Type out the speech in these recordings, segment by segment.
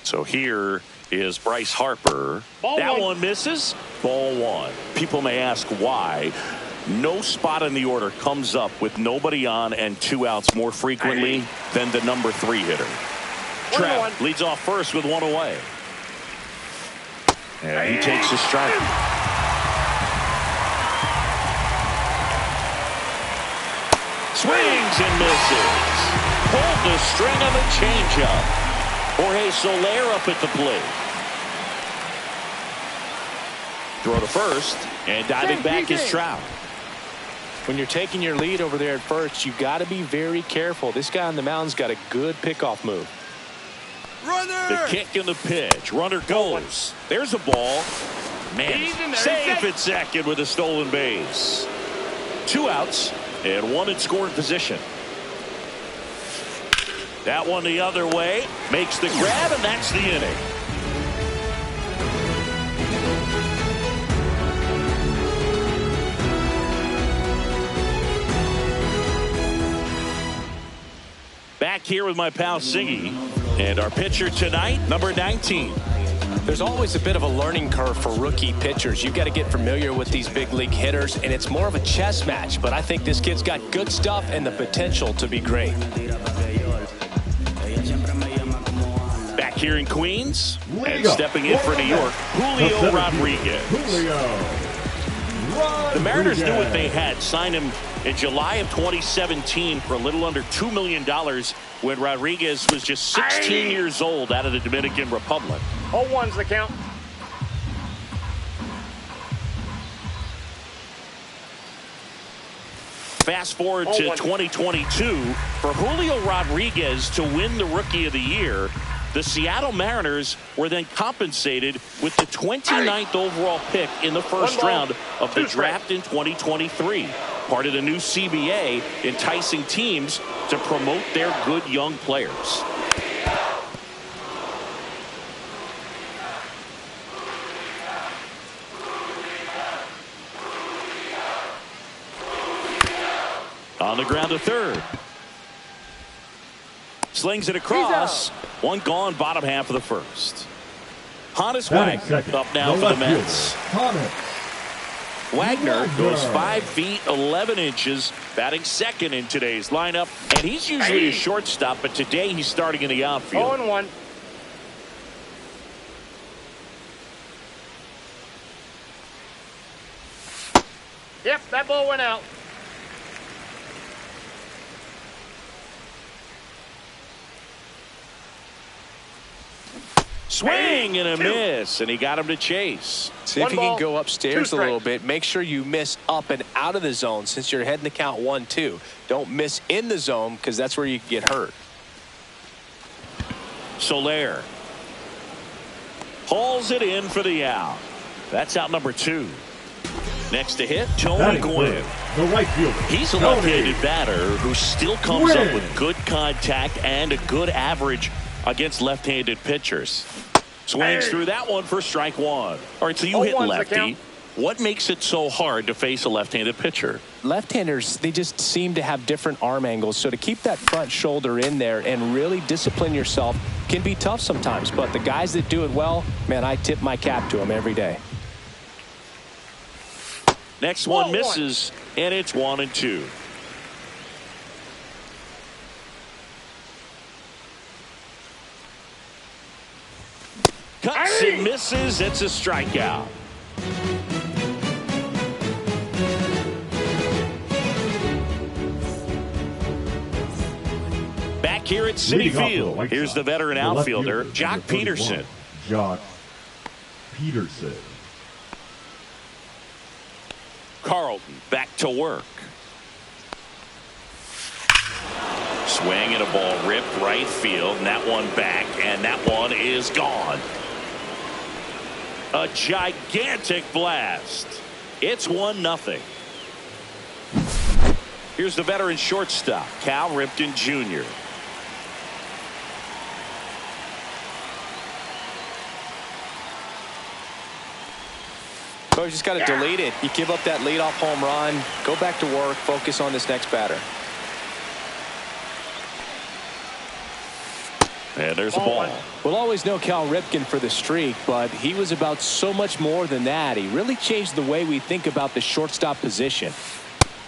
So here is Bryce Harper. That one misses. Ball one. People may ask why. No spot in the order comes up with nobody on and 2 outs more frequently than the number 3 hitter. Trapp leads off first with 1 away. And he takes a strike. Swings and misses. Pulled the string on the changeup. Jorge Soler up at the plate. Throw to first, and diving back is Trout. When you're taking your lead over there at first, you got to be very careful. This guy on the mound's got a good pickoff move. Runner! The kick and the pitch. Runner goes. There's a ball. Man, safe at second with a stolen base. 2 outs and 1 in scoring position. That one the other way. Makes the grab, and that's the inning. Back here with my pal Siggy. And our pitcher tonight, number 19. There's always a bit of a learning curve for rookie pitchers. You've got to get familiar with these big league hitters, and it's more of a chess match. But I think this kid's got good stuff and the potential to be great. Back here in Queens, and stepping in for New York, Julio Rodriguez. The Mariners knew what they had. Signed him in July of 2017 for a little under $2 million when Rodriguez was just 16 years old out of the Dominican Republic. 0-1's the count. Fast forward to 2022. For Julio Rodriguez to win the Rookie of the Year, the Seattle Mariners were then compensated with the 29th overall pick in the first round of the draft in 2023. Part of the new CBA, enticing teams to promote their good young players. On the ground to third. Slings it across. One gone, bottom half of the first. Honus Wagner up now for the Mets. Wagner goes 5 feet 11 inches, batting second in today's lineup, and he's usually a shortstop, but today he's starting in the outfield. 0-1. Yep, that ball went out. Swing and a miss, and he got him to chase. See if you can go upstairs a little bit. Make sure you miss up and out of the zone since you're heading to count 1-2. Don't miss in the zone because that's where you can get hurt. Soler hauls it in for the out. That's out number 2. Next to hit, Tony Gwynn. The right fielder. He's a left-handed batter who still comes up with good contact and a good average against left-handed pitchers. Swings through that one for strike 1. All right, so you hit lefty. What makes it so hard to face a left-handed pitcher? Left-handers, they just seem to have different arm angles. So to keep that front shoulder in there and really discipline yourself can be tough sometimes. But the guys that do it well, man, I tip my cap to them every day. Next one misses, and it's 1-2. Cuts and misses. It's a strikeout. Back here at Citi Field, here's the veteran outfielder, Jock Peterson. Jock Peterson. Carlton back to work. Swing and a ball ripped right field, and that one back, and that one is gone. A gigantic blast. It's 1-0. Here's the veteran shortstop, Cal Ripken Jr. So you just got to delete it. You give up that leadoff home run, go back to work, focus on this next batter. And there's the ball. We'll always know Cal Ripken for the streak, but he was about so much more than that. He really changed the way we think about the shortstop position.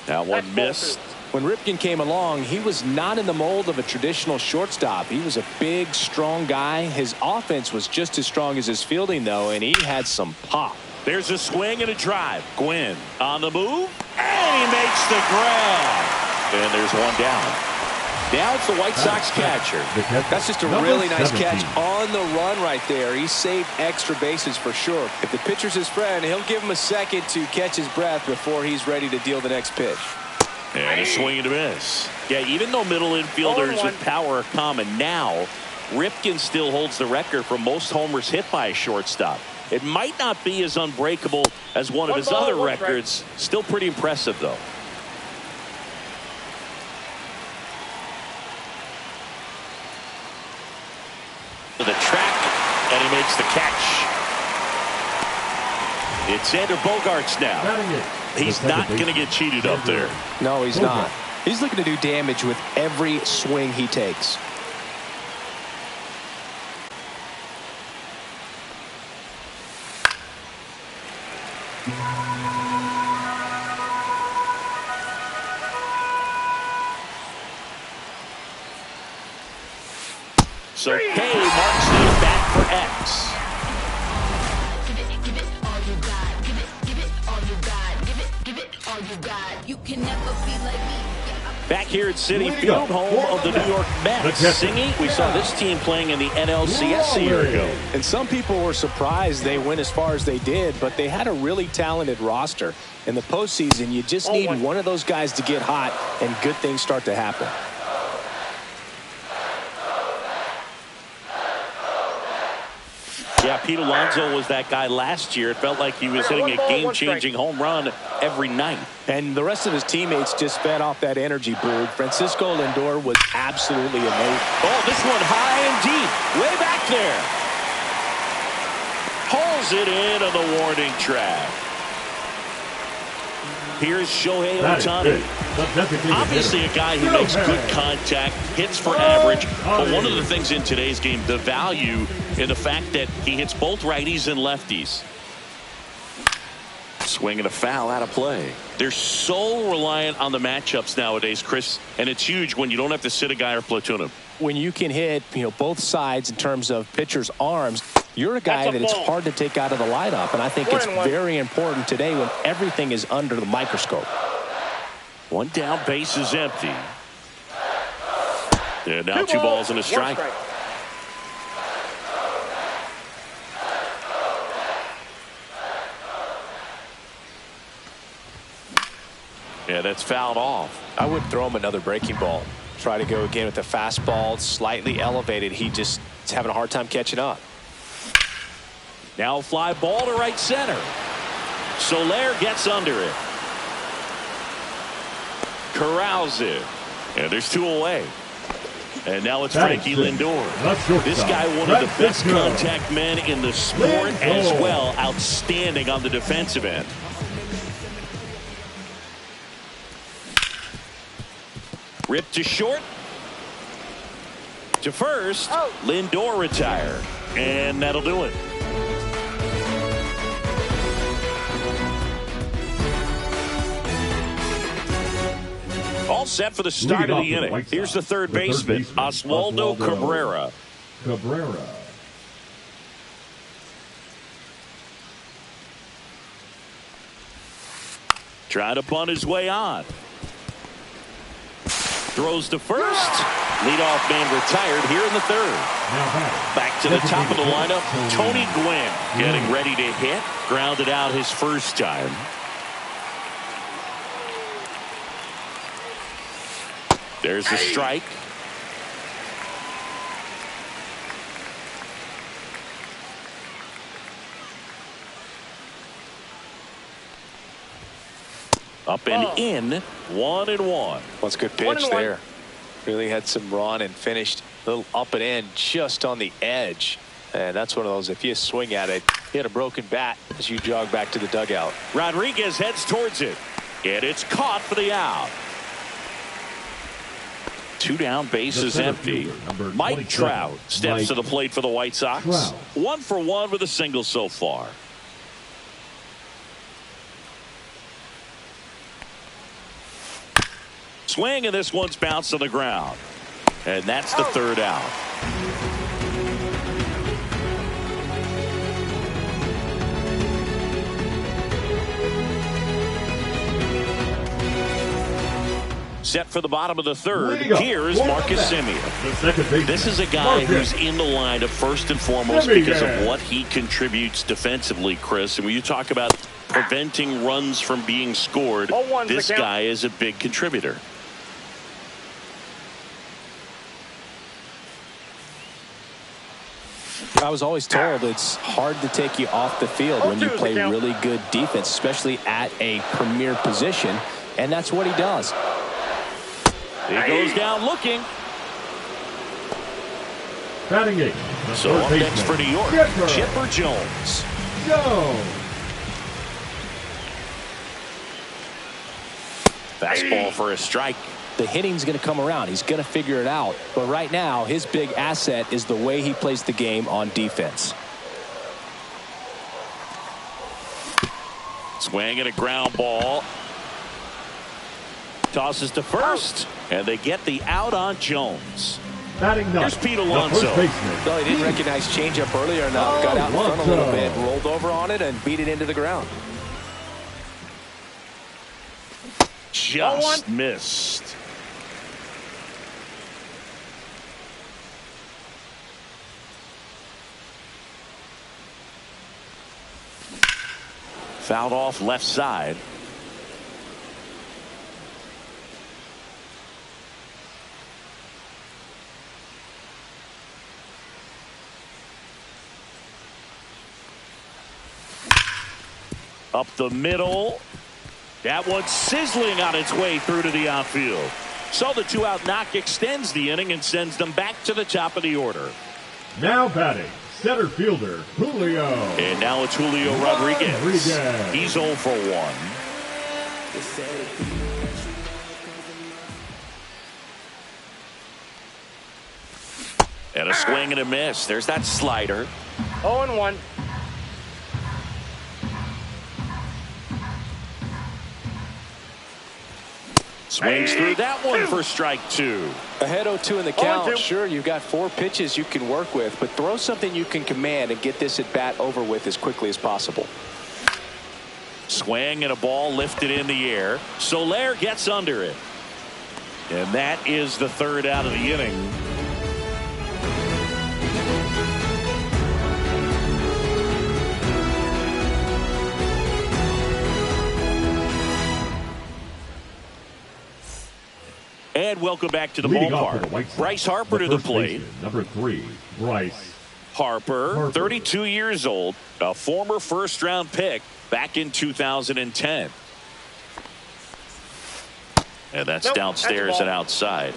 That one missed. When Ripken came along, he was not in the mold of a traditional shortstop. He was a big, strong guy. His offense was just as strong as his fielding, though, and he had some pop. There's a swing and a drive. Gwynn on the move, and he makes the grab. And there's one down. Now it's the White Sox catcher. That's just a really nice catch on the run right there. He saved extra bases for sure. If the pitcher's his friend, he'll give him a second to catch his breath before he's ready to deal the next pitch. And a swing and a miss. Yeah, even though middle infielders with power are common now, Ripken still holds the record for most homers hit by a shortstop. It might not be as unbreakable as one of his other records. Still pretty impressive, though. To the track, and he makes the catch. It's Xander Bogaerts now. He's not going to get cheated up there. No, he's not. He's looking to do damage with every swing he takes. So K marks the bat for X. Back here at Citi Field, home of the New York Mets. Singy, we saw this team playing in the NLCS a year ago. And some people were surprised they went as far as they did, but they had a really talented roster. In the postseason, you just need one of those guys to get hot, and good things start to happen. Yeah, Pete Alonso was that guy last year. It felt like he was hitting a game-changing home run every night. And the rest of his teammates just fed off that energy, Boog. Francisco Lindor was absolutely amazing. Oh, this one high and deep. Way back there. Pulls it in on the warning track. Here's Shohei Ohtani. Obviously a guy who makes good contact, hits for average. But one of the things in today's game, the value in the fact that he hits both righties and lefties. Swing and a foul out of play. They're so reliant on the matchups nowadays, Chris, and it's huge when you don't have to sit a guy or platoon him. When you can hit, both sides in terms of pitchers' arms, you're a guy that it's hard to take out of the lineup, and I think it's very important today when everything is under the microscope. One down, base is empty. And now 2 balls and a strike. Yeah, that's fouled off. I would throw him another breaking ball. Try to go again with the fastball, slightly elevated. He just is having a hard time catching up. Now fly ball to right center. Soler gets under it. Corrals it. And there's 2 away. And now it's Frankie Lindor. This guy, one of the best contact men in the sport as well. Outstanding on the defensive end. Rip to short. To first. Lindor retired. And that'll do it. All set for the start of the inning. Here's the third baseman, Oswaldo Cabrera. Trying to bunt his way on. Throws to first. Leadoff man retired here in the third. Back to the top of the lineup, Tony Gwynn getting ready to hit. Grounded out his first time. There's the strike. Up and in, 1-1. What's a good pitch there. Really had some run and finished a little up and in just on the edge. And that's one of those, if you swing at it, hit a broken bat as you jog back to the dugout. Rodriguez heads towards it. And it's caught for the out. 2 down, bases empty. Mike Trout steps to the plate for the White Sox. 1 for 1 with a single so far. Swing, and this one's bounced to the ground. And that's the 3rd out. Set for the bottom of the 3rd. Here's Marcus Semien. This is a guy who's in the lineup first and foremost because of what he contributes defensively, Chris. And when you talk about preventing runs from being scored, this guy is a big contributor. I was always told it's hard to take you off the field when you play really good defense, especially at a premier position, and that's what he does. He goes down looking. Batting 8. So up next for New York, Chipper Jones. Fastball for a strike. The hitting's going to come around. He's going to figure it out. But right now, his big asset is the way he plays the game on defense. Swing and a ground ball. Tosses to first, and they get the out on Jones. Here's Pete Alonso. No, he didn't recognize changeup earlier enough. Got out in front a little bit, rolled over on it, and beat it into the ground. Just missed. Fouled off left side. Up the middle. That one's sizzling on its way through to the outfield. So the 2-out knock extends the inning and sends them back to the top of the order. Now batting, center fielder Julio. And now it's Julio Rodriguez. He's 0 for 1. And a swing and a miss. There's that slider. 0-1. Swings through that one for strike 2. Ahead 0-2 in the count. Sure, you've got 4 pitches you can work with, but throw something you can command and get this at bat over with as quickly as possible. Swing and a ball lifted in the air. Soler gets under it. And that is the 3rd out of the inning. And welcome back to the ballpark. Bryce Harper to the plate. Number 3, Bryce Harper, 32 years old, a former first-round pick back in 2010. And that's downstairs and outside.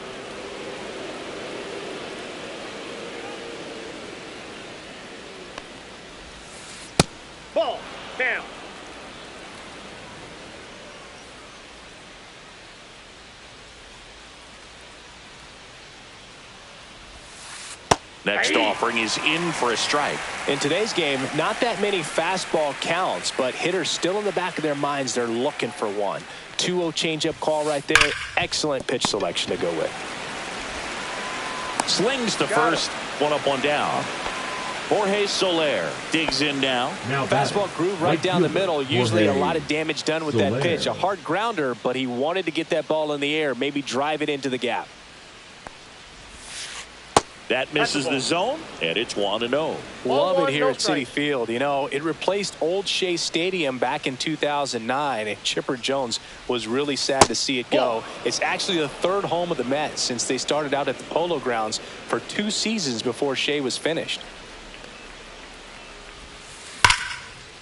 Ball down. Next offering is in for a strike. In today's game, not that many fastball counts, but hitters still in the back of their minds, they're looking for one. 2-0 changeup call right there. Excellent pitch selection to go with. Slings to first, 1 up, 1 down. Jorge Soler digs in now. Fastball groove right down the middle. Usually a lot of damage done with that pitch. A hard grounder, but he wanted to get that ball in the air, maybe drive it into the gap. That misses the zone, and it's 1-0. Love it here at Citi Field. You know, it replaced Old Shea Stadium back in 2009, and Chipper Jones was really sad to see it go. It's actually the 3rd home of the Mets since they started out at the Polo Grounds for 2 seasons before Shea was finished.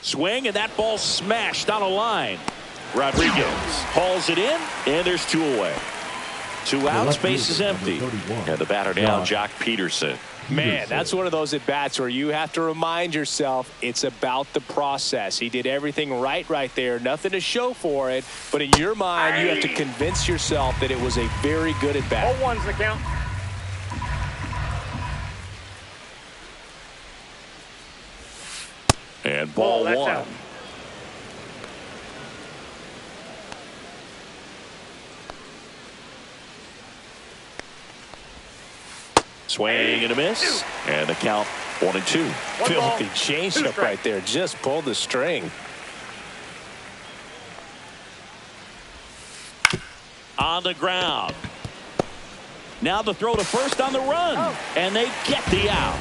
Swing, and that ball smashed on a line. Rodriguez hauls it in, and there's 2 away. 2 outs, base is empty. And the batter now, Jock Peterson. Man, that's one of those at-bats where you have to remind yourself it's about the process. He did everything right there. Nothing to show for it. But in your mind, you have to convince yourself that it was a very good at-bat. 0-1's the count. And ball that's one. out. Swing and a miss. And the count 1-2. Filthy changeup right there. Just pulled the string. On the ground. Now the throw to first on the run. And they get the out.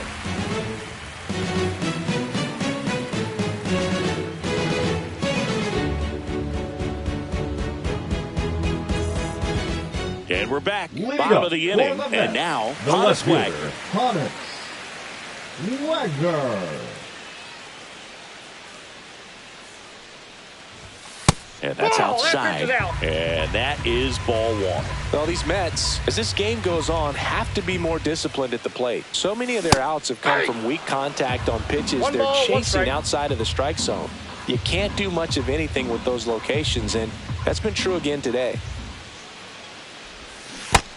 And we're back. Bottom of the inning. And now, Honus Wagner. Honus Wagner. And that's outside. And that is ball one. Well, these Mets, as this game goes on, have to be more disciplined at the plate. So many of their outs have come from weak contact on pitches they're chasing outside of the strike zone. You can't do much of anything with those locations, and that's been true again today.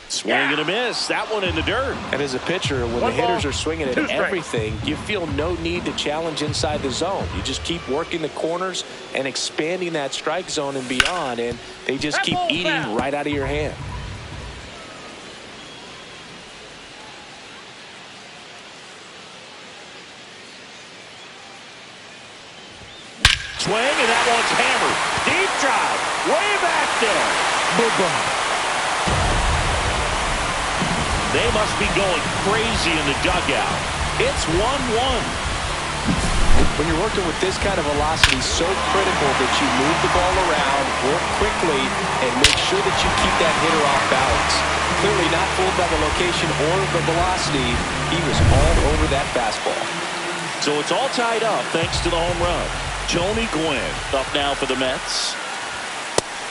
Swing and a miss. That one in the dirt. And as a pitcher, when the hitters are swinging at everything, you feel no need to challenge inside the zone. You just keep working the corners and expanding that strike zone and beyond, and they just keep eating right out of your hand. Swing, and that one's hammered. Deep drive. Way back there. Boom. They must be going crazy in the dugout. It's 1-1. When you're working with this kind of velocity, so critical that you move the ball around, work quickly, and make sure that you keep that hitter off balance. Clearly not fooled by the location or the velocity. He was all over that fastball. So it's all tied up thanks to the home run. Tony Gwynn up now for the Mets.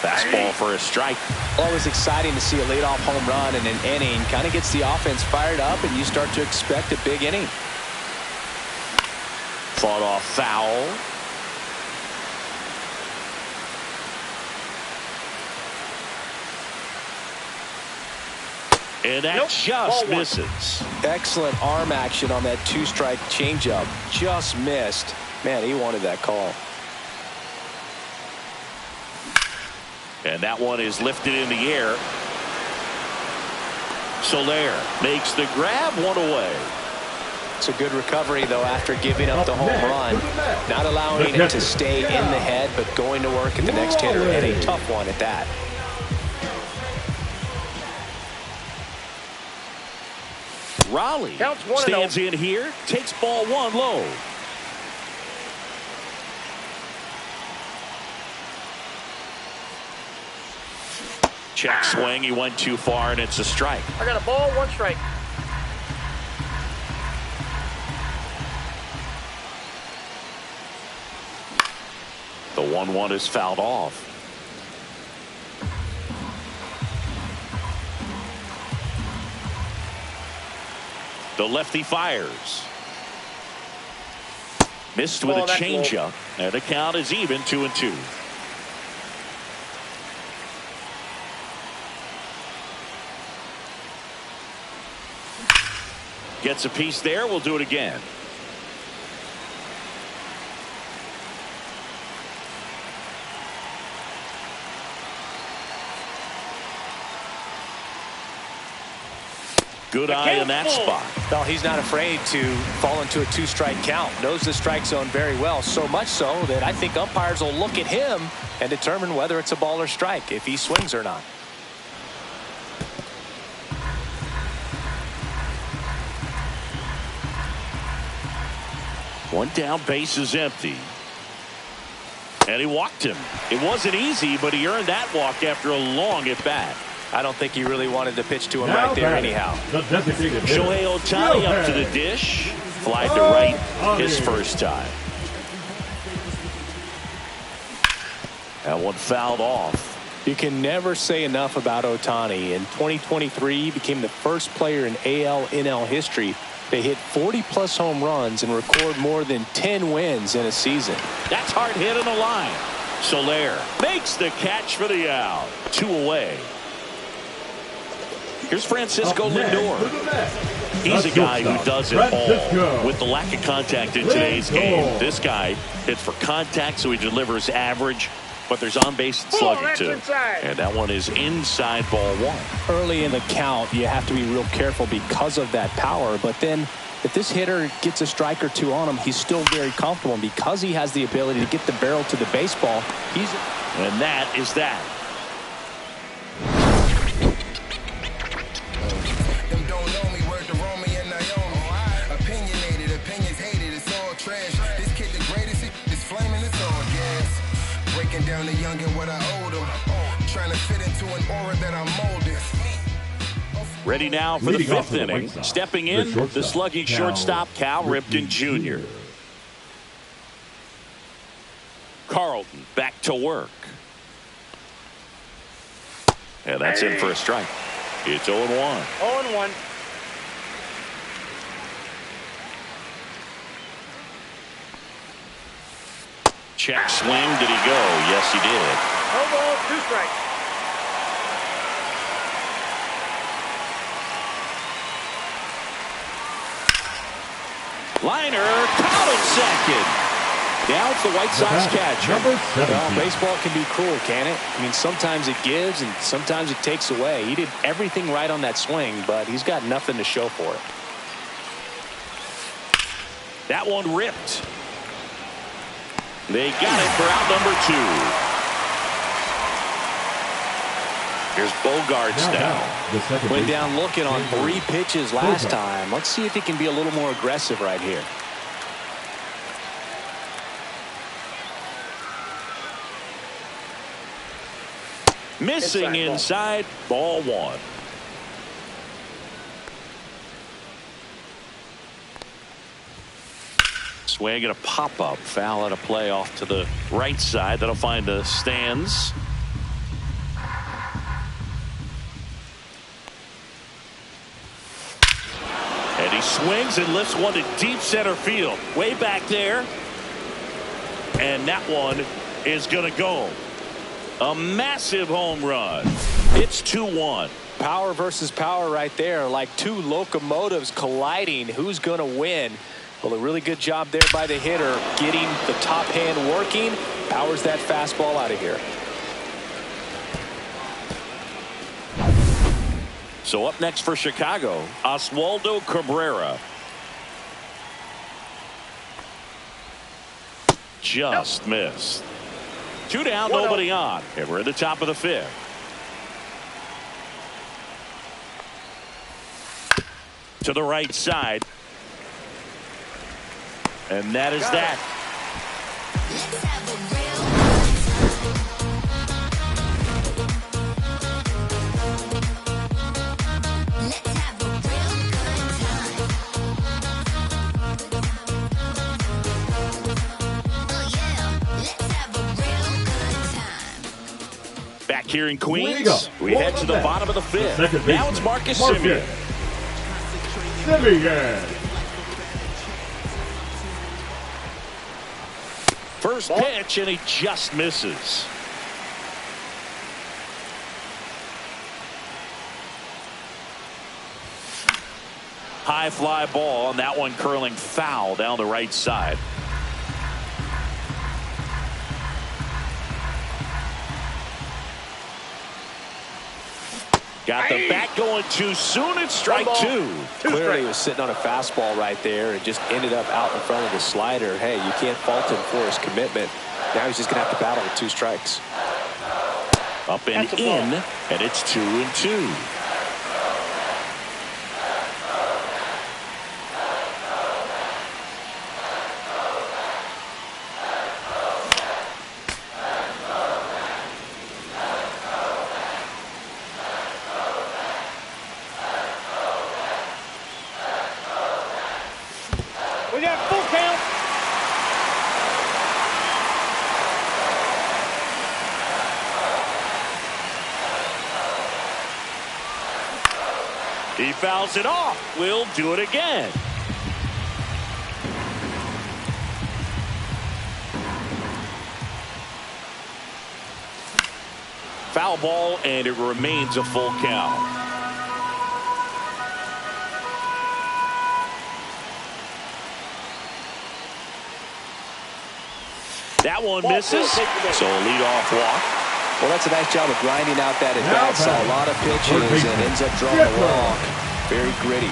Fastball for a strike. Always exciting to see a leadoff home run in an inning. Kind of gets the offense fired up, and you start to expect a big inning. Fought off foul. And that just misses. Excellent arm action on that two-strike changeup. Just missed. Man, he wanted that call. And that one is lifted in the air. Soler makes the grab, one away. It's a good recovery, though, after giving up the home run. Not allowing it to stay in the head, but going to work at the next hitter. And a tough one at that. Raleigh stands in here, takes ball one low. Check swing, he went too far, and it's a strike. I got a ball, 1 strike. The 1-1 is fouled off. The lefty fires. Missed with a changeup, and the count is even 2-2. Gets a piece there. We'll do it again. Good eye in that spot. Well, he's not afraid to fall into a two-strike count. Knows the strike zone very well. So much so that I think umpires will look at him and determine whether it's a ball or strike, if he swings or not. One down, base is empty. And he walked him. It wasn't easy, but he earned that walk after a long at-bat. I don't think he really wanted to pitch to him right there anyhow. Shohei Ohtani up to the dish. Fly to right his first time. That one fouled off. You can never say enough about Ohtani. In 2023, he became the first player in AL/NL history to hit 40-plus home runs and record more than 10 wins in a season. That's hard hit on the line. Soler makes the catch for the out. 2 away. Here's Francisco Lindor. He's a guy who does it all with the lack of contact in today's game. This guy hits for contact, so he delivers average, but there's on-base and slugging too. And that one is inside, ball 1. Early in the count, you have to be real careful because of that power. But then if this hitter gets a strike or 2 on him, he's still very comfortable. And because he has the ability to get the barrel to the baseball, and that is that. Down the young and what I owed him. Trying to fit into an aura that I'm molded. Ready now for the 5th inning. Stepping in, the slugging shortstop, Cal Ripken Jr. Carlton back to work. And that's in for a strike. It's 0-1. 0-1. Check swing. Did he go? Yes, he did. No ball, 2 strikes. Liner, caught at second. Now it's the White Sox catcher. Well, baseball can be cruel, can it? I mean, sometimes it gives and sometimes it takes away. He did everything right on that swing, but he's got nothing to show for it. That one ripped. They got it for out number 2. Here's Bogarts now. Went down looking on 3 pitches last time. Let's see if he can be a little more aggressive right here. Missing inside, ball 1. Swing and a pop-up foul at a play off to the right side. That'll find the stands. And he swings and lifts one to deep center field. Way back there. And that one is going to go. A massive home run. It's 2-1. Power versus power right there. Like 2 locomotives colliding. Who's going to win? Well, a really good job there by the hitter, getting the top hand working. Powers that fastball out of here. So up next for Chicago, Oswaldo Cabrera. Just missed. 2 down, nobody on. And we're at the top of the 5th. To the right side. And that is that. Back here in Queens, we head to the bottom of the 5th. Now it's Marcus Semien. First pitch, and he just misses. High fly ball, and that one curling foul down the right side. Got the bat going too soon. It's strike 2. Clearly he was sitting on a fastball right there and just ended up out in front of the slider. Hey, you can't fault him for his commitment. Now he's just going to have to battle with 2 strikes. Up and in, and it's 2-2. We got full count. He fouls it off. We'll do it again. Foul ball, and it remains a full count. That one misses, so a leadoff walk. Well, that's a nice job of grinding out that at-bat. Saw a lot of pitches and ends up drawing a walk. Very gritty.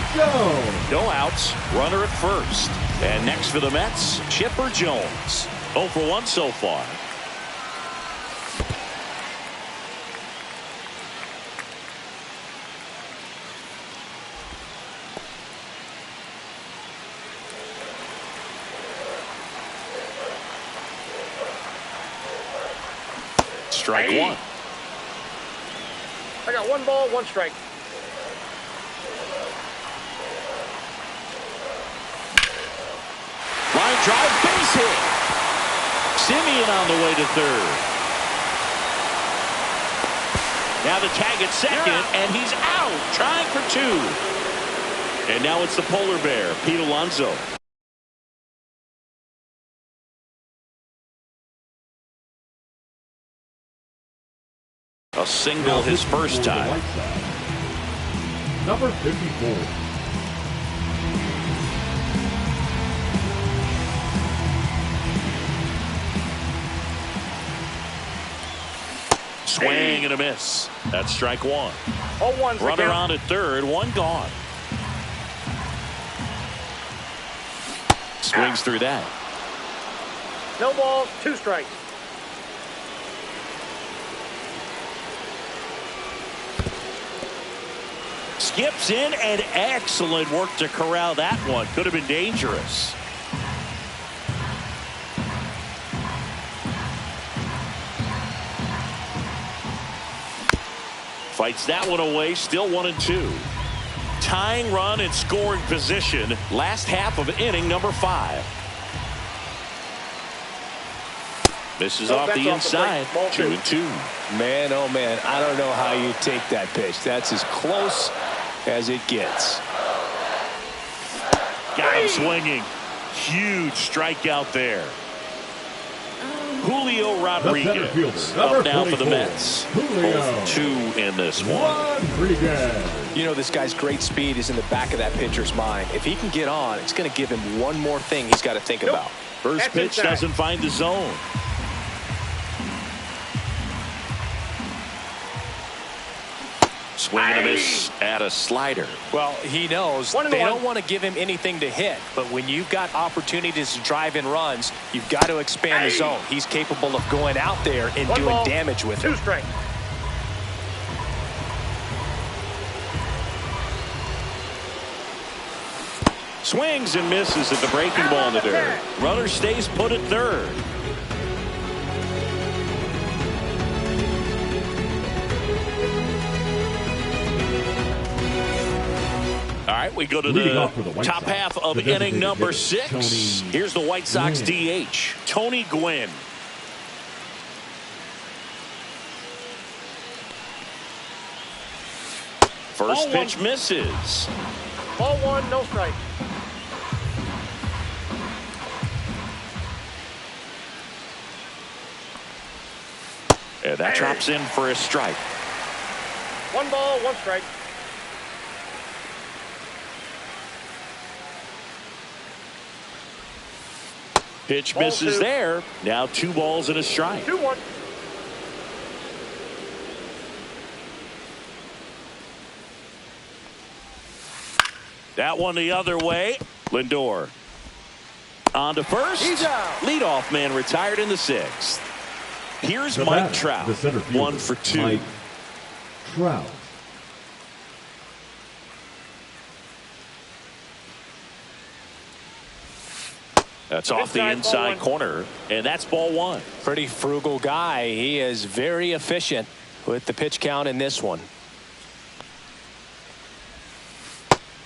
No outs, runner at first. And next for the Mets, Chipper Jones. 0 for 1 so far. Strike one. I got 1 ball, 1 strike. Line drive, base hit. Simeon on the way to third. Now the tag at second, and he's out, trying for 2. And now it's the polar bear, Pete Alonso. A single his first time. Number 54. Swing and a miss. That's strike one. 0-1. Runner on at third, 1 gone. Swings through that. No balls, 2 strikes. Skips in, and excellent work to corral that one. Could have been dangerous. Fights that one away, still 1-2. Tying run and scoring position. Last half of inning number 5. Misses off the inside. 2-2. Man, oh man, I don't know how you take that pitch. That's as close as it gets. Got him swinging. Huge strikeout there. Julio Rodriguez up now for the Mets. 2 in this one. You know, this guy's great speed is in the back of that pitcher's mind. If he can get on, it's going to give him one more thing he's got to think about. First pitch doesn't find the zone. Swing and a miss at a slider. Well, he knows they don't want to give him anything to hit, but when you've got opportunities to drive in runs, you've got to expand the zone. He's capable of going out there and doing damage with it. 2 strikes. Swings and misses at the breaking ball in the dirt. Runner stays put at third. All right, we go to the top half of inning number 6. Here's the White Sox DH, Tony Gwynn. First pitch misses. Ball 1, no strike. And that drops in for a strike. 1 ball, 1 strike. Pitch misses there. Now 2 balls and a strike. 2-1. That one the other way. Lindor on to first. He's out. Leadoff man retired in the 6th. Here's Mike Trout. 1 for 2. Mike Trout. That's off the inside corner, and that's ball 1. Pretty frugal guy. He is very efficient with the pitch count in this one.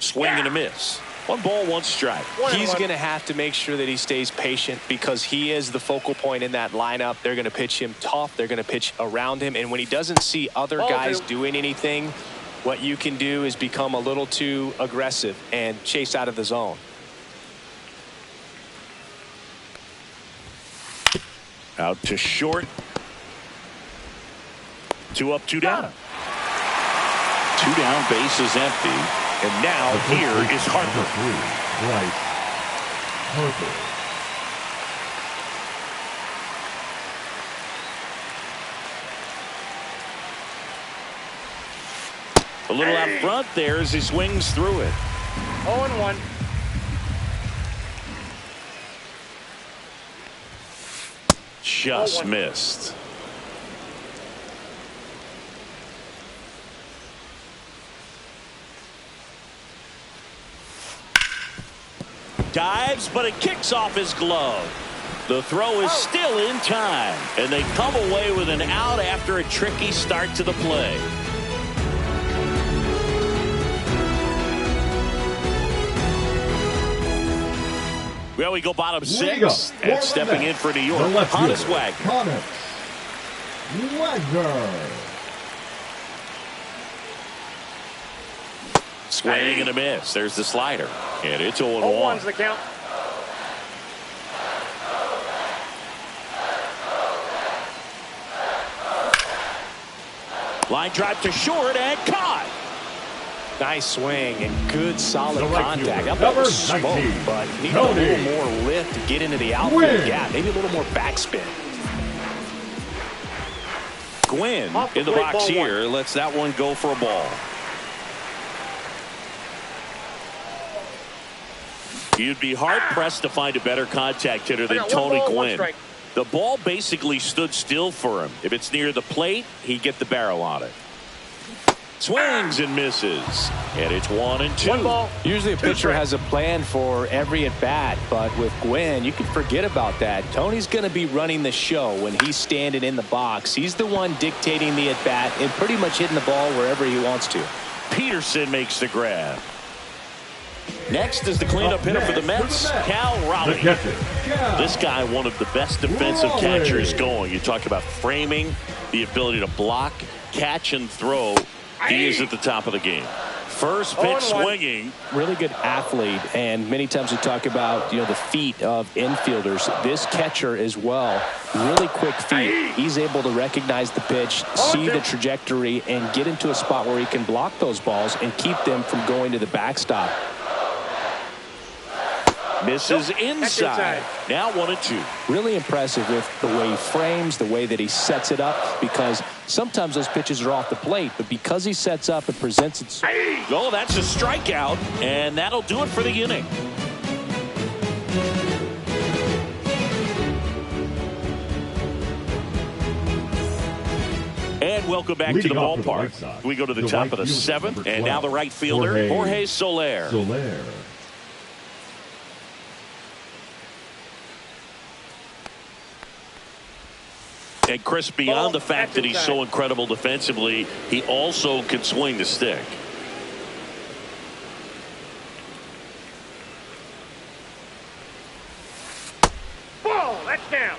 Swing and a miss. 1 ball, 1 strike. He's going to have to make sure that he stays patient because he is the focal point in that lineup. They're going to pitch him tough. They're going to pitch around him. And when he doesn't see other guys doing anything, What you can do is become a little too aggressive and chase out of the zone. Out to short. 2 up, 2 down. 2 down, base is empty. And now here is Harper. Bryce Harper. A little out front there as he swings through it. 0-1. Just missed. Dives, but it kicks off his glove. The throw is still in time, and they come away with an out after a tricky start to the play. Well, we go bottom 6, and stepping in for New York, Honus Wagner. Swing and a miss. There's the slider, and it's 0-1. 0-1's the count. Line drive to short and caught. Nice swing and good solid The right contact. fielder, That was number smoke, 19, but he needed a little more lift to get into the outfield gap. Maybe a little more backspin. Gwynn in the box here lets that one go for a ball. You'd be hard-pressed to find a better contact hitter than Tony Gwynn. The ball basically stood still for him. If it's near the plate, he'd get the barrel on it. Swings and misses. And it's 1-2. 1 ball. Usually a pitcher has a plan for every at-bat, but with Gwynn, you can forget about that. Tony's going to be running the show when he's standing in the box. He's the one dictating the at-bat and pretty much hitting the ball wherever he wants to. Peterson makes the grab. Next is the cleanup hitter for the Mets, Cal Raleigh. This guy, one of the best defensive catchers going. You talk about framing, the ability to block, catch, and throw. He is at the top of the game. First pitch swinging. Really good athlete, and many times we talk about, the feet of infielders. This catcher as well, really quick feet. He's able to recognize the pitch, see the trajectory, and get into a spot where he can block those balls and keep them from going to the backstop. Misses inside. Now 1-2. Really impressive with the way he frames, the way that he sets it up, because sometimes those pitches are off the plate, but because he sets up and presents it. Oh, that's a strikeout, and that'll do it for the inning. And welcome back to the ballpark. We go to the top of the 7th, and now the right fielder, Jorge Soler. And Chris, beyond the fact that he's so incredible defensively, he also can swing the stick. Ball, that's down.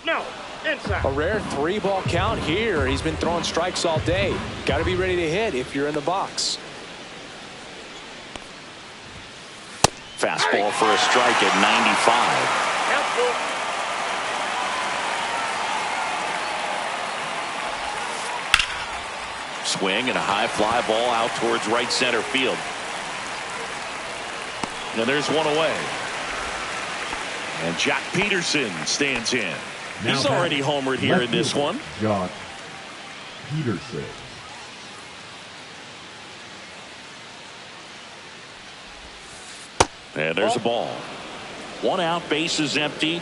No, inside. A rare 3-ball count here. He's been throwing strikes all day. Got to be ready to hit if you're in the box. Fastball for a strike at 95. Swing and a high fly ball out towards right center field. And there's one away. And Jack Peterson stands in. He's already homered here in this one. Jack Peterson. And there's a ball. 1 out, base is empty.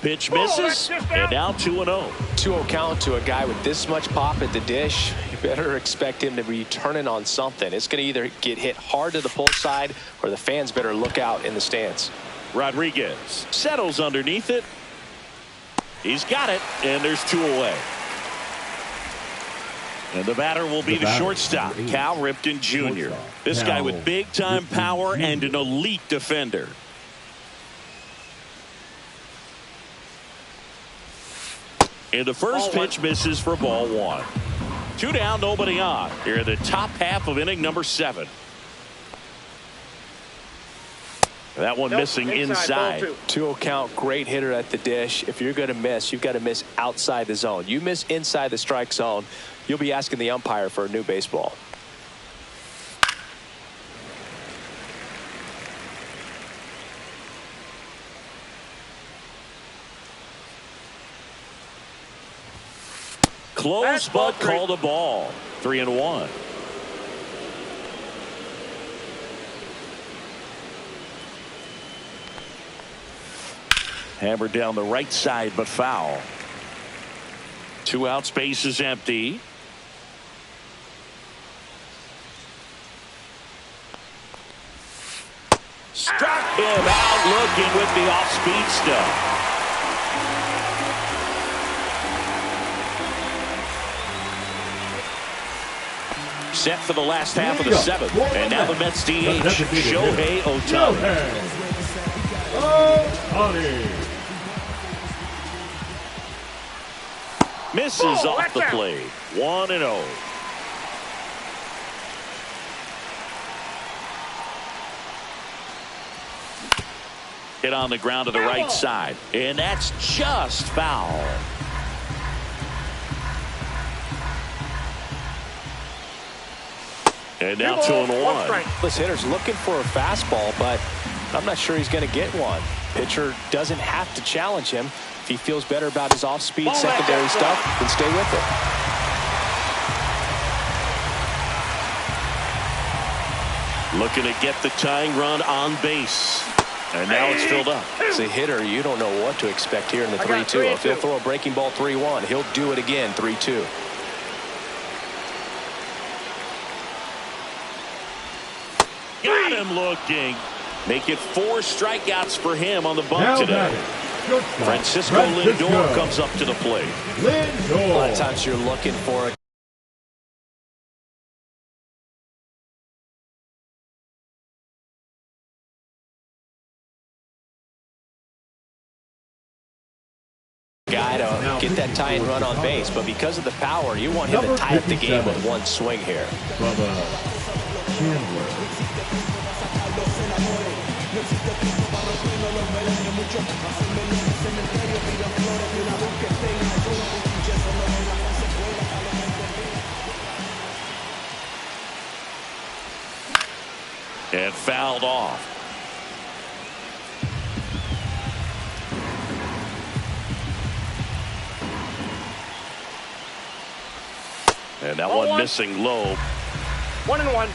Pitch misses, and now 2-0. 2-0 count to a guy with this much pop at the dish. You better expect him to be turning on something. It's going to either get hit hard to the pull side, or the fans better look out in the stands. Rodriguez settles underneath it. He's got it, and there's 2 away. And the batter will be the shortstop, Cal Ripken Jr. This guy with big-time power and an elite defender. And the first pitch misses for ball 1. 2 down, nobody on. Here in the top half of inning number 7. That one missing inside. 2-0 count, great hitter at the dish. If you're going to miss, you've got to miss outside the zone. You miss inside the strike zone, you'll be asking the umpire for a new baseball. Close, but called a ball. 3-1. Hammered down the right side, but foul. 2 outs, base is empty. Struck him out looking with the off-speed stuff. Set for the last half of the 7th. And now the Mets DH, Shohei Ohtani. Misses off the plate. 1-0. Hit on the ground to the right side. And that's just foul. And now 2-1. This hitter's looking for a fastball, but I'm not sure he's going to get one. Pitcher doesn't have to challenge him. If he feels better about his off-speed secondary stuff, then stay with it. Looking to get the tying run on base. And now it's filled up. As a hitter, you don't know what to expect here in the 3-2. If he'll throw a breaking ball 3-1, he'll do it again 3-2. Got him looking. Make it 4 strikeouts for him on the bunt today. Francisco Lindor comes up to the plate. A lot of times you're looking for a guy to get that tying run on base, but because of the power, you want him to tie up the game with one swing here. And fouled off. And that one missing low. 1-1.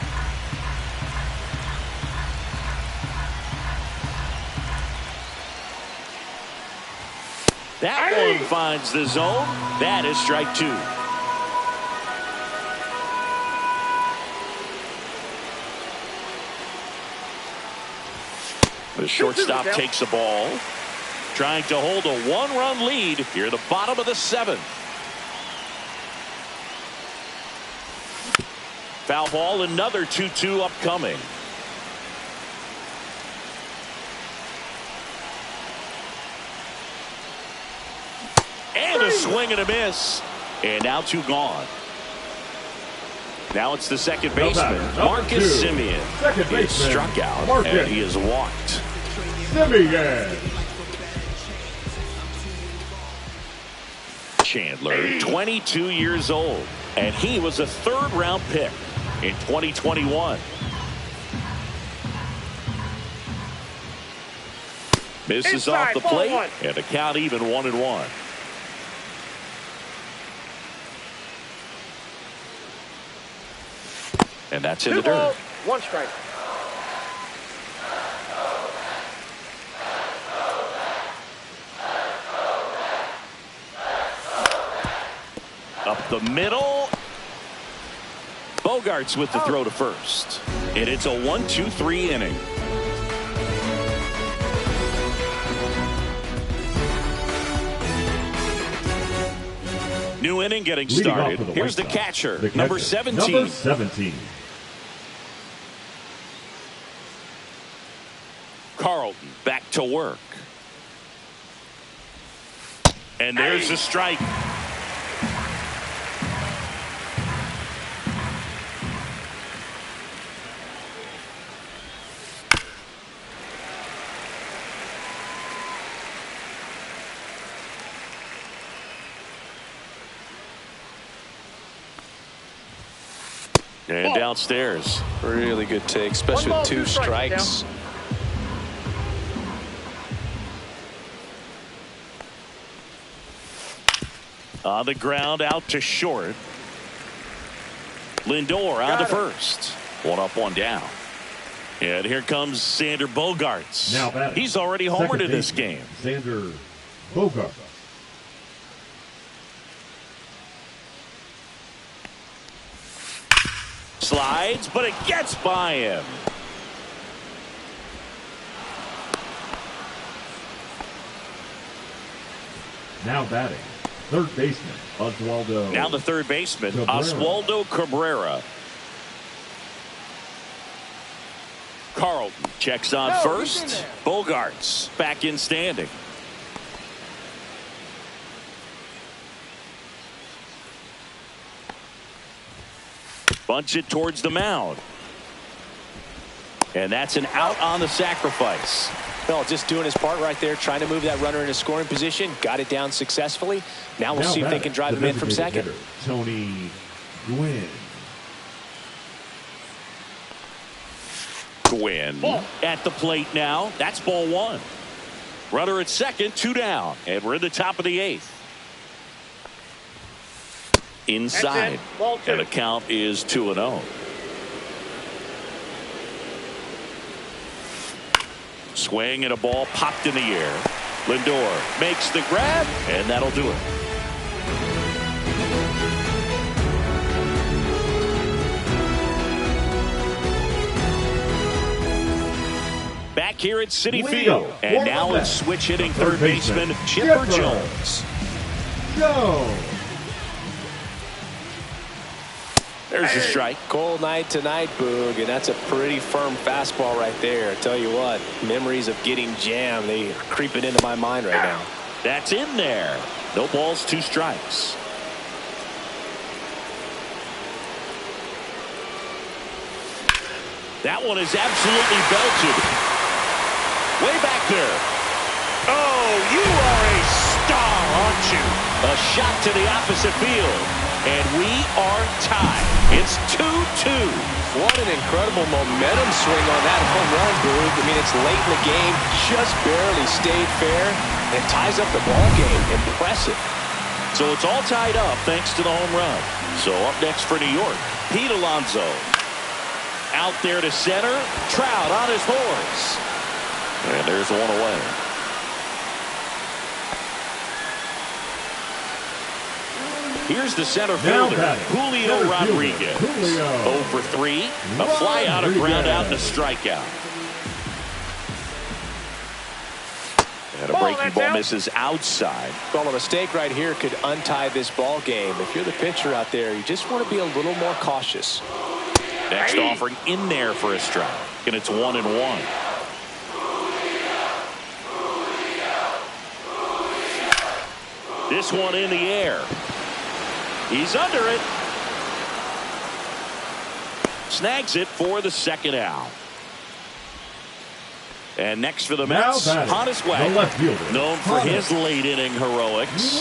That one finds the zone. That is strike 2. The shortstop takes the ball, trying to hold a 1-run lead here at the bottom of the 7th. Foul ball, another 2-2 upcoming. And a swing and a miss. And now 2 gone. Now it's the second baseman, Marcus Semien. He is struck out and he is walked. Chandler, 22 years old, and he was a 3rd-round pick in 2021. Misses off the plate, and the count even 1-1. And that's in the dirt. 1 strike. Up the middle. Bogarts with the throw to first. And it's a 1-2-3 inning. New inning getting started. Here's the catcher, number 17. Number 17. Carlton back to work. And there's a strike. And downstairs. Really good take, especially with 2 strikes. On the ground, out to short. Lindor on to first. 1 up, 1 down. And here comes Xander Bogaerts. Now he's already homered in this game. Xander Bogaerts. Slides, but it gets by him. Now batting, third baseman, Oswaldo. Now the third baseman, Cabrera. Oswaldo Cabrera. Carlton checks on first. Bogaerts back in standing. Bunch it towards the mound. And that's an out on the sacrifice. Well, just doing his part right there, trying to move that runner into scoring position. Got it down successfully. Now we'll see if they can drive him in from second. Hitter, Tony Gwynn. Gwynn at the plate now. That's ball 1. Runner at second, 2 down. And we're in the top of the 8th. Inside. And the count is 2-0. Swing and a ball popped in the air. Lindor makes the grab, and that'll do it. Back here at Citi Field, and now it's switch hitting third baseman Chipper Jones. Jones. There's a strike. Cold night tonight, Boog, and that's a pretty firm fastball right there. I tell you what, memories of getting jammed, they are creeping into my mind right now. That's in there. No balls, 2 strikes. That one is absolutely belted. Way back there. Oh, you are a star, aren't you? A shot to the opposite field. And we are tied. It's 2-2. What an incredible momentum swing on that home run, Boog. I mean, it's late in the game, just barely stayed fair, and ties up the ball game. Impressive. So it's all tied up thanks to the home run. So up next for New York, Pete Alonso. Out there to center. Trout on his horse. And there's 1 away. Here's the center fielder, Julio Rodriguez. 0 for 3. A fly out, a ground out, and a strikeout. And a breaking ball misses outside. Well, a mistake right here could untie this ball game. If you're the pitcher out there, you just want to be a little more cautious. Next offering in there for a strike. And it's 1-1. This one in the air. He's under it. Snags it for the second out. And next for the Mets, Honus Wagner, known for his late inning heroics.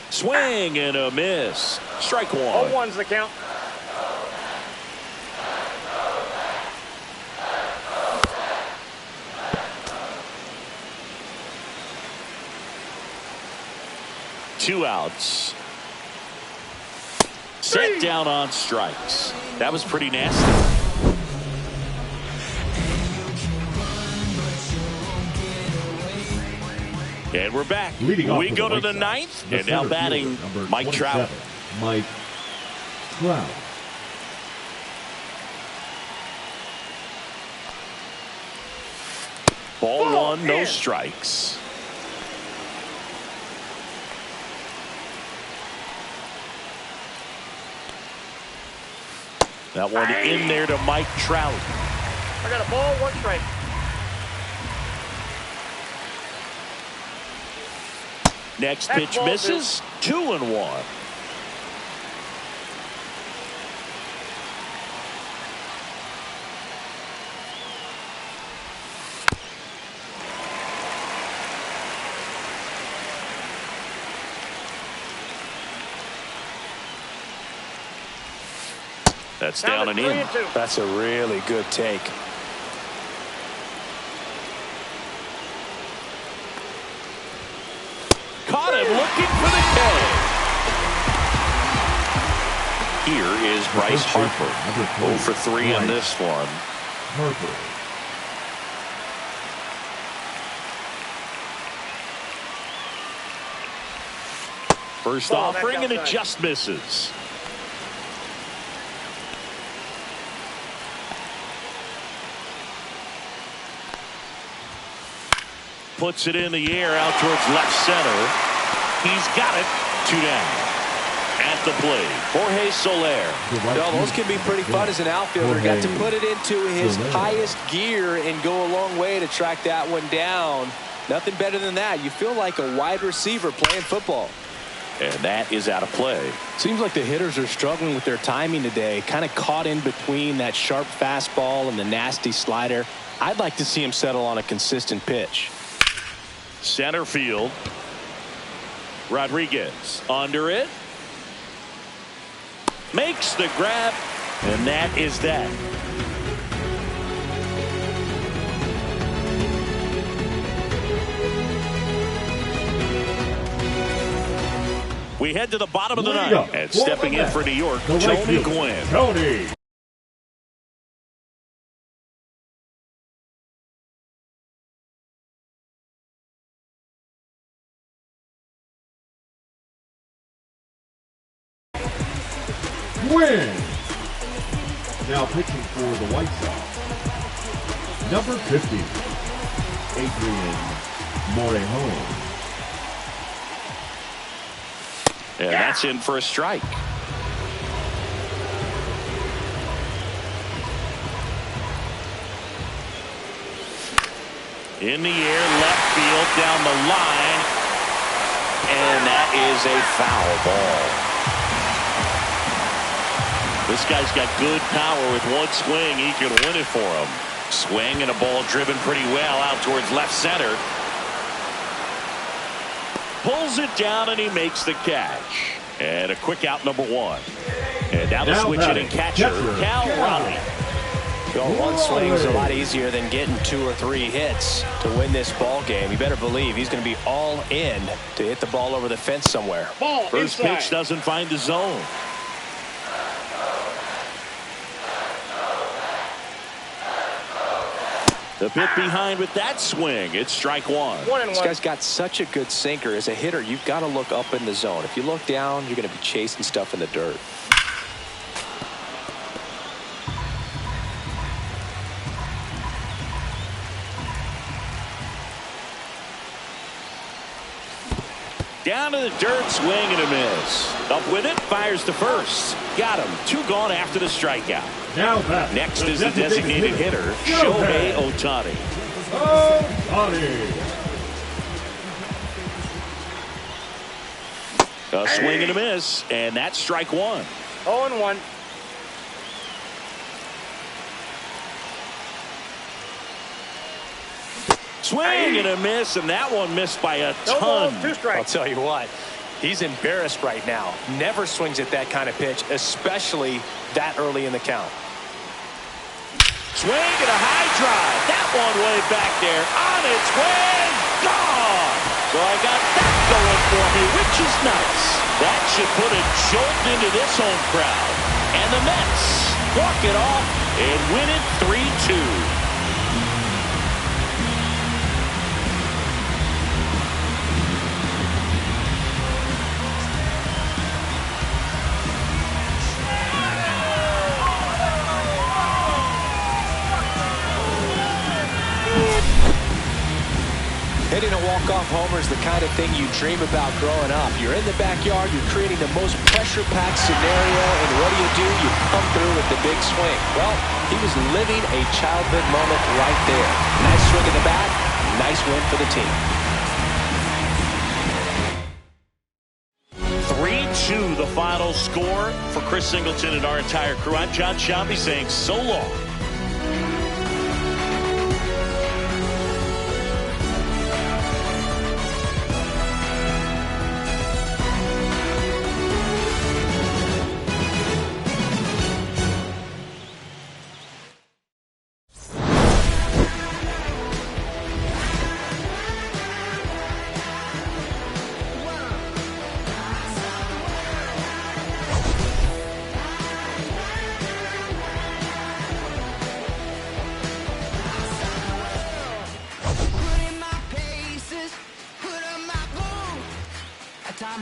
Swing and a miss. Strike 1. 0-1's the count. Two outs. Set down on strikes. That was pretty nasty. And we're back. We go to the 9th, and now batting Mike Trout. Mike Trout. Ball 1, no strikes. That one in there to Mike Trout. I got a ball, 1 strike. Next pitch misses. 2-1. That's down and in. That's a really good take. Caught him looking for the K. Here is Bryce Harper. 0 for 3 in this one. Harper. First offering, and it just misses. Puts it in the air out towards left center. He's got it. 2 down. At the plate, Jorge Soler. No, those can be pretty fun as an outfielder. Got to put it into his highest gear and go a long way to track that one down. Nothing better than that. You feel like a wide receiver playing football. And that is out of play. Seems like the hitters are struggling with their timing today. Kind of caught in between that sharp fastball and the nasty slider. I'd like to see him settle on a consistent pitch. Center field. Rodriguez under it. Makes the grab. And that is that. We head to the bottom of the ninth. And stepping in for New York, Tony Gwynn. Tony. Win. Now pitching for the White Sox, number 50, Adrian Morejon. And that's in for a strike. In the air, left field, down the line. And that is a foul ball. This guy's got good power. With one swing, he can win it for him. Swing and a ball driven pretty well out towards left center. Pulls it down and he makes the catch. And a quick out, number 1. And now the switch hitting catcher, Cal Raleigh. One swing is a lot easier than getting 2 or 3 hits to win this ball game. You better believe he's going to be all in to hit the ball over the fence somewhere. First pitch doesn't find the zone. The bit behind with that swing. It's strike 1. This guy's got such a good sinker. As a hitter, you've got to look up in the zone. If you look down, you're going to be chasing stuff in the dirt. Down to the dirt, swing and a miss. Up with it, fires to first. Got him. 2 gone after the strikeout. Next is the designated hitter, Shohei Ohtani. A swing and a miss, and that's strike 1. 0-1. Swing and a miss, and that one missed by a ton. 2 strikes. I'll tell you what, he's embarrassed right now. Never swings at that kind of pitch, especially that early in the count. Swing and a high drive. That one way back there. On its way. Gone. So I got that going for me, which is nice. That should put a jolt into this home crowd. And the Mets walk it off and win it 3-2. Hitting a walk-off homer is the kind of thing you dream about growing up. You're in the backyard, you're creating the most pressure-packed scenario, and what do? You come through with the big swing. Well, he was living a childhood moment right there. Nice swing of the bat, nice win for the team. 3-2 the final score for Chris Singleton and our entire crew. I'm John Shelby saying so long.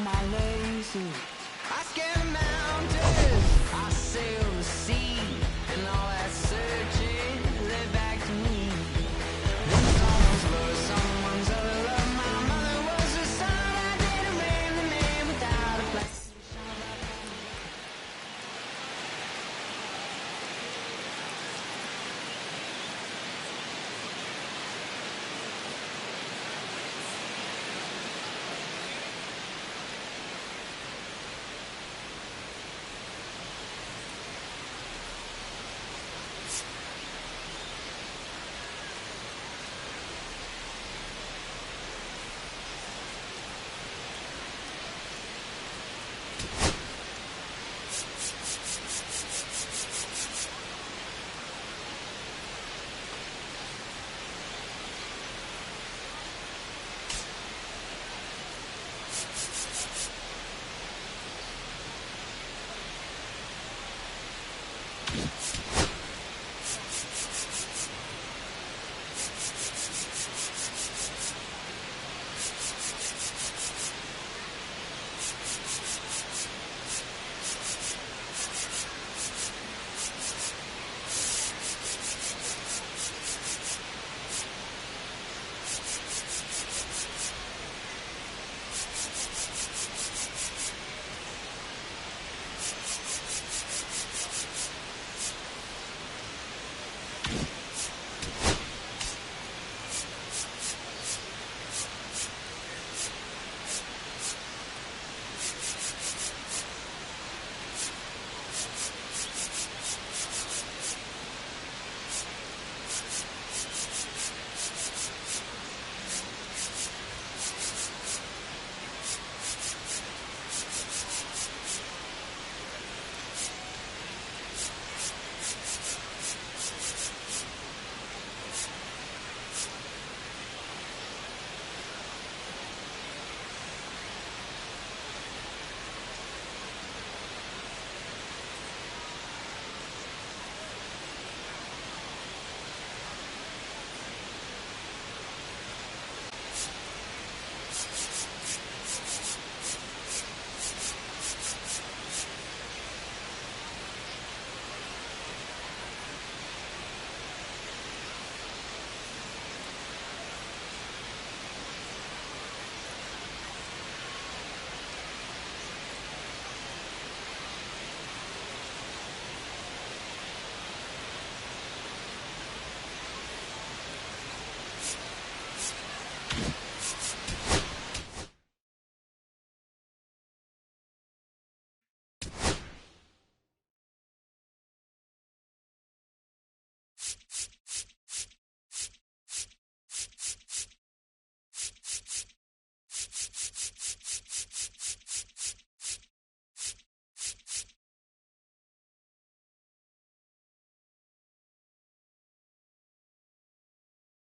My laces, I scared a man.